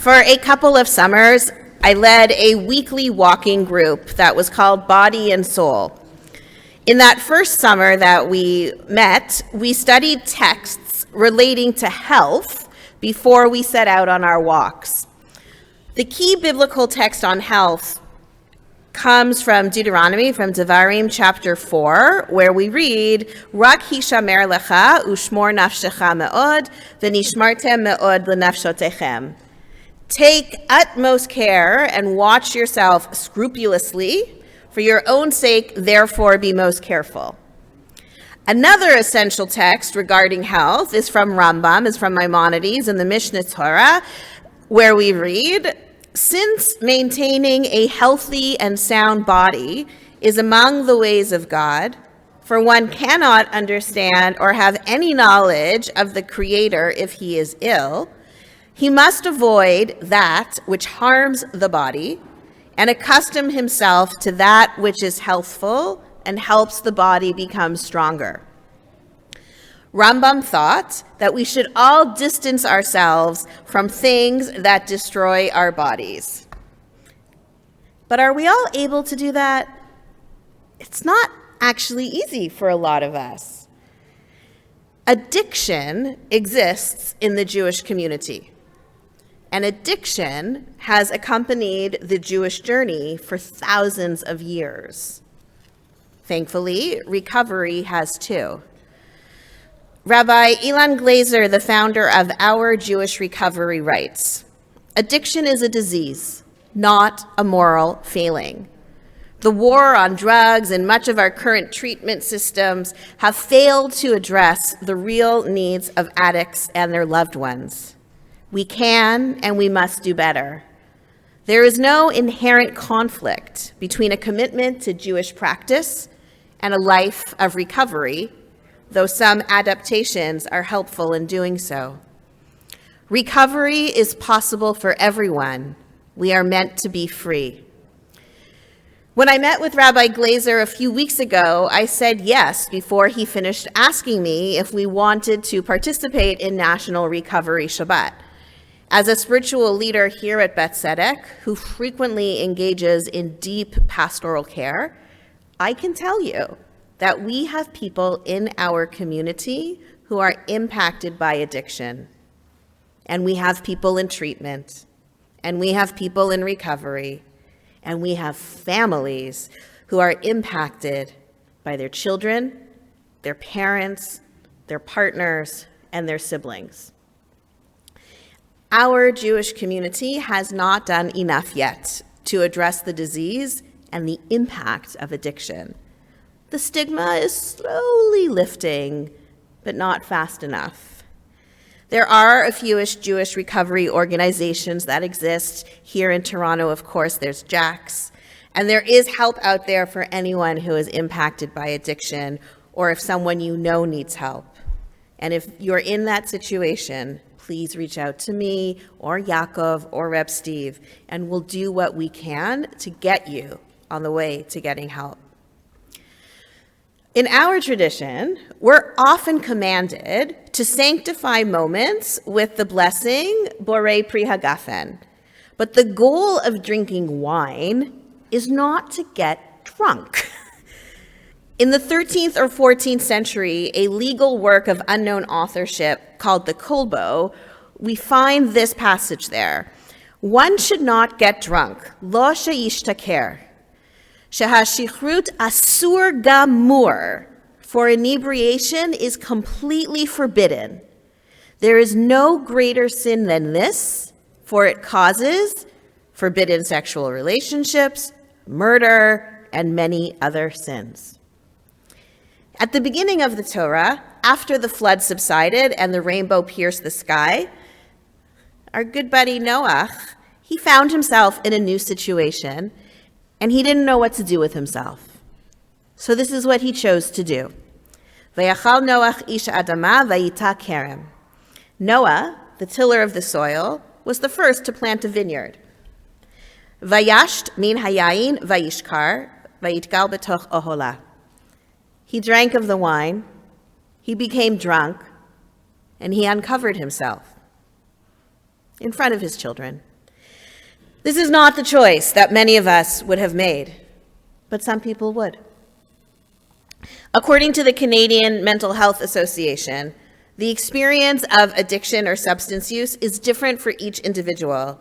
For a couple of summers, I led a weekly walking group that was called Body and Soul. In that first summer that we met, we studied texts relating to health before we set out on our walks. The key biblical text on health comes from Deuteronomy, from Devarim chapter 4, where we read, Rak hishamer lecha ushmor nafshecha me'od v'nishmartem me'od l'nafshotechem. Take utmost care and watch yourself scrupulously. For your own sake, therefore, be most careful. Another essential text regarding health is from Rambam, is from Maimonides in the Mishnah Torah, where we read, since maintaining a healthy and sound body is among the ways of God, for one cannot understand or have any knowledge of the Creator if he is ill, he must avoid that which harms the body and accustom himself to that which is healthful and helps the body become stronger. Rambam thought that we should all distance ourselves from things that destroy our bodies. But are we all able to do that? It's not actually easy for a lot of us. Addiction exists in the Jewish community, and addiction has accompanied the Jewish journey for thousands of years. Thankfully, recovery has too. Rabbi Ilan Glazer, the founder of Our Jewish Recovery, writes, addiction is a disease, not a moral failing. The war on drugs and much of our current treatment systems have failed to address the real needs of addicts and their loved ones. We can and we must do better. There is no inherent conflict between a commitment to Jewish practice and a life of recovery, though some adaptations are helpful in doing so. Recovery is possible for everyone. We are meant to be free. When I met with Rabbi Glazer a few weeks ago, I said yes before he finished asking me if we wanted to participate in National Recovery Shabbat. As a spiritual leader here at Beth Tzedec, who frequently engages in deep pastoral care, I can tell you that we have people in our community who are impacted by addiction. And we have people in treatment, and we have people in recovery, and we have families who are impacted by their children, their parents, their partners, and their siblings. Our Jewish community has not done enough yet to address the disease and the impact of addiction. The stigma is slowly lifting, but not fast enough. There are a few Jewish recovery organizations that exist. Here in Toronto, of course, there's JACS, and there is help out there for anyone who is impacted by addiction or if someone you know needs help. And if you're in that situation, please reach out to me or Yaakov or Reb Steve, and we'll do what we can to get you on the way to getting help. In our tradition, we're often commanded to sanctify moments with the blessing, Borei Pri Hagafen. But the goal of drinking wine is not to get drunk. In the 13th or 14th century, a legal work of unknown authorship called the Kolbo, we find this passage there. One should not get drunk. Lo she'ishtaker. Shehashikrut asur gamur, for inebriation is completely forbidden. There is no greater sin than this, for it causes forbidden sexual relationships, murder, and many other sins. At the beginning of the Torah, after the flood subsided and the rainbow pierced the sky, our good buddy Noah, he found himself in a new situation, and he didn't know what to do with himself. So this is what he chose to do. Vayachal Noach ish adama vayita kerem. Noah, the tiller of the soil, was the first to plant a vineyard. Vayasht min hayayin vayishkar vayitgal betoch ohola. He drank of the wine, he became drunk, and he uncovered himself in front of his children, This is not the choice that many of us would have made, but some people would. According to the Canadian Mental Health Association, the experience of addiction or substance use is different for each individual,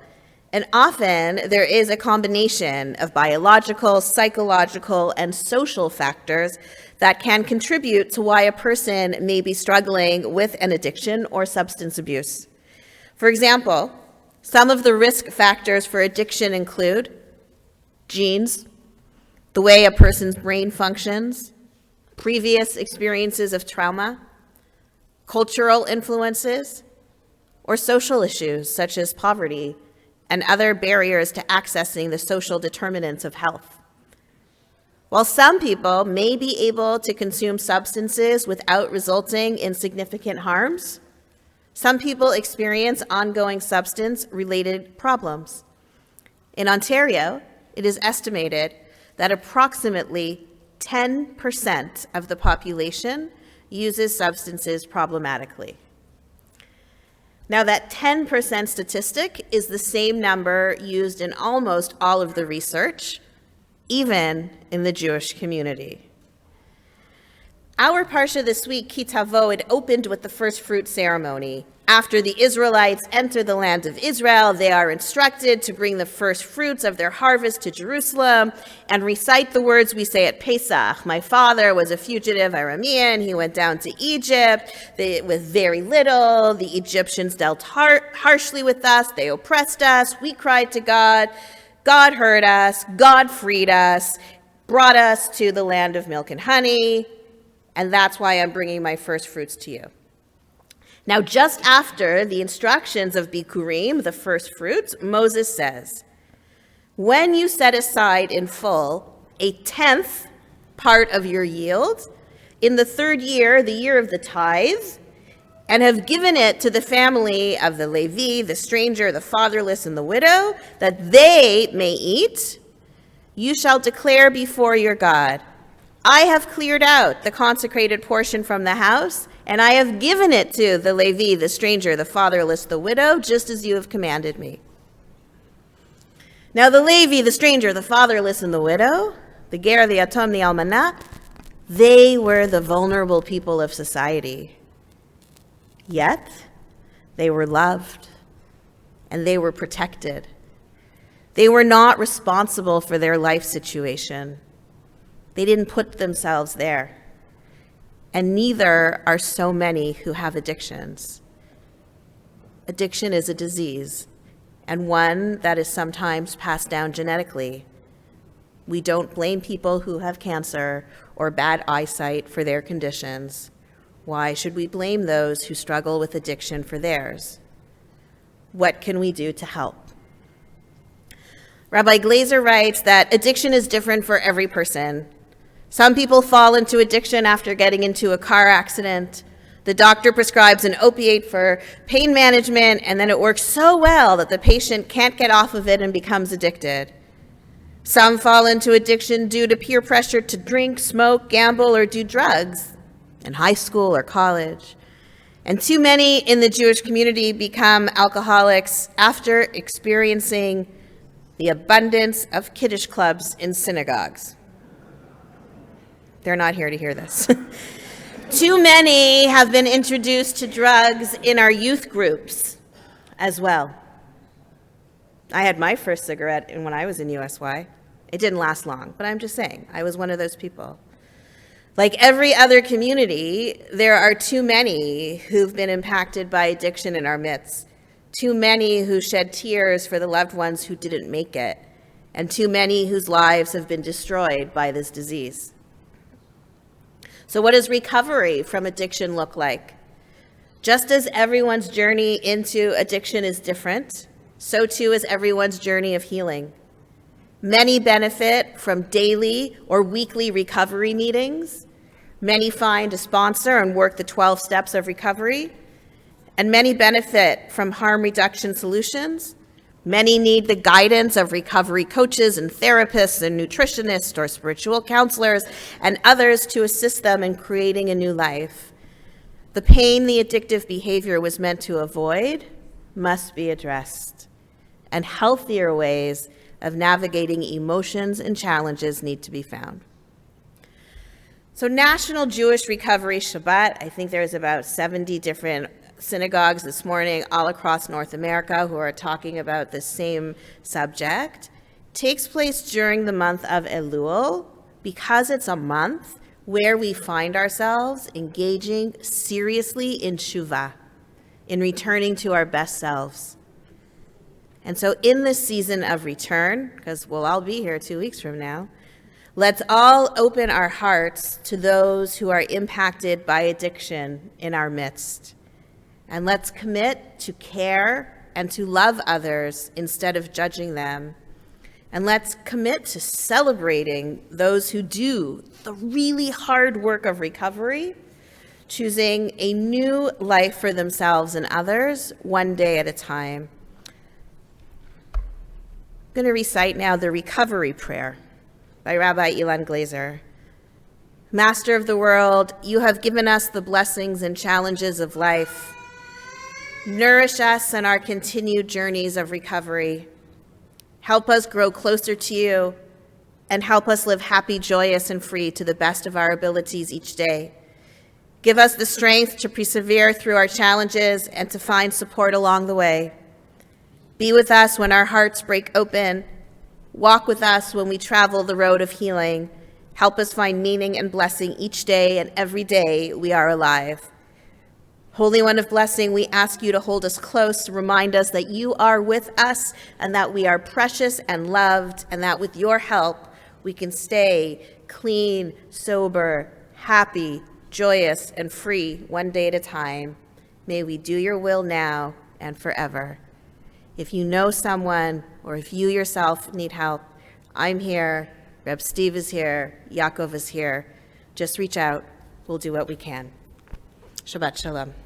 and often there is a combination of biological, psychological, and social factors that can contribute to why a person may be struggling with an addiction or substance abuse. For example, some of the risk factors for addiction include genes, the way a person's brain functions, previous experiences of trauma, cultural influences, or social issues such as poverty and other barriers to accessing the social determinants of health. While some people may be able to consume substances without resulting in significant harms, some people experience ongoing substance-related problems. In Ontario, it is estimated that approximately 10% of the population uses substances problematically. Now, that 10% statistic is the same number used in almost all of the research, even in the Jewish community. Our Parsha this week, Ki Tavo, it opened with the first fruit ceremony. After the Israelites enter the land of Israel, they are instructed to bring the first fruits of their harvest to Jerusalem and recite the words we say at Pesach. My father was a fugitive Aramean. He went down to Egypt with very little. The Egyptians dealt harshly with us. They oppressed us. We cried to God. God heard us. God freed us, brought us to the land of milk and honey. And that's why I'm bringing my first fruits to you. Now, just after the instructions of Bikurim, the first fruits, Moses says, when you set aside in full a 10th part of your yield in the third year, the year of the tithe, and have given it to the family of the Levi, the stranger, the fatherless, and the widow, that they may eat, you shall declare before your God, I have cleared out the consecrated portion from the house, and I have given it to the Levi, the stranger, the fatherless, the widow, just as you have commanded me. Now the Levi, the stranger, the fatherless, and the widow, the ger, the yatom, the almanah, they were the vulnerable people of society. Yet, they were loved, and they were protected. They were not responsible for their life situation. They didn't put themselves there. And neither are so many who have addictions. Addiction is a disease, and one that is sometimes passed down genetically. We don't blame people who have cancer or bad eyesight for their conditions. Why should we blame those who struggle with addiction for theirs? What can we do to help? Rabbi Glazer writes that addiction is different for every person. Some people fall into addiction after getting into a car accident. The doctor prescribes an opiate for pain management, and then it works so well that the patient can't get off of it and becomes addicted. Some fall into addiction due to peer pressure to drink, smoke, gamble, or do drugs in high school or college. And too many in the Jewish community become alcoholics after experiencing the abundance of Kiddush clubs in synagogues. They're not here to hear this. Too many have been introduced to drugs in our youth groups as well. I had my first cigarette when I was in USY. It didn't last long, but I'm just saying, I was one of those people. Like every other community, there are too many who've been impacted by addiction in our midst. Too many who shed tears for the loved ones who didn't make it, and too many whose lives have been destroyed by this disease. So what does recovery from addiction look like? Just as everyone's journey into addiction is different, so too is everyone's journey of healing. Many benefit from daily or weekly recovery meetings. Many find a sponsor and work the 12 steps of recovery. And many benefit from harm reduction solutions. Many need the guidance of recovery coaches and therapists and nutritionists or spiritual counselors and others to assist them in creating a new life. The pain the addictive behavior was meant to avoid must be addressed. and healthier ways of navigating emotions and challenges need to be found. So National Jewish Recovery Shabbat, I think there's about 70 different synagogues this morning all across North America who are talking about the same subject, takes place during the month of Elul because it's a month where we find ourselves engaging seriously in tshuva, in returning to our best selves. And so in this season of return, because we'll all be here 2 weeks from now, let's all open our hearts to those who are impacted by addiction in our midst. And let's commit to care and to love others instead of judging them. And let's commit to celebrating those who do the really hard work of recovery, choosing a new life for themselves and others, one day at a time. I'm going to recite now the Recovery Prayer by Rabbi Ilan Glazer. Master of the world, you have given us the blessings and challenges of life. Nourish us in our continued journeys of recovery. Help us grow closer to you, and help us live happy, joyous, and free to the best of our abilities each day. Give us the strength to persevere through our challenges and to find support along the way. Be with us when our hearts break open. Walk with us when we travel the road of healing. Help us find meaning and blessing each day and every day we are alive. Holy One of Blessing, we ask you to hold us close, to remind us that you are with us and that we are precious and loved, and that with your help we can stay clean, sober, happy, joyous, and free one day at a time. May we do your will now and forever. If you know someone or if you yourself need help, I'm here, Reb Steve is here, Yaakov is here. Just reach out. We'll do what we can. Shabbat Shalom.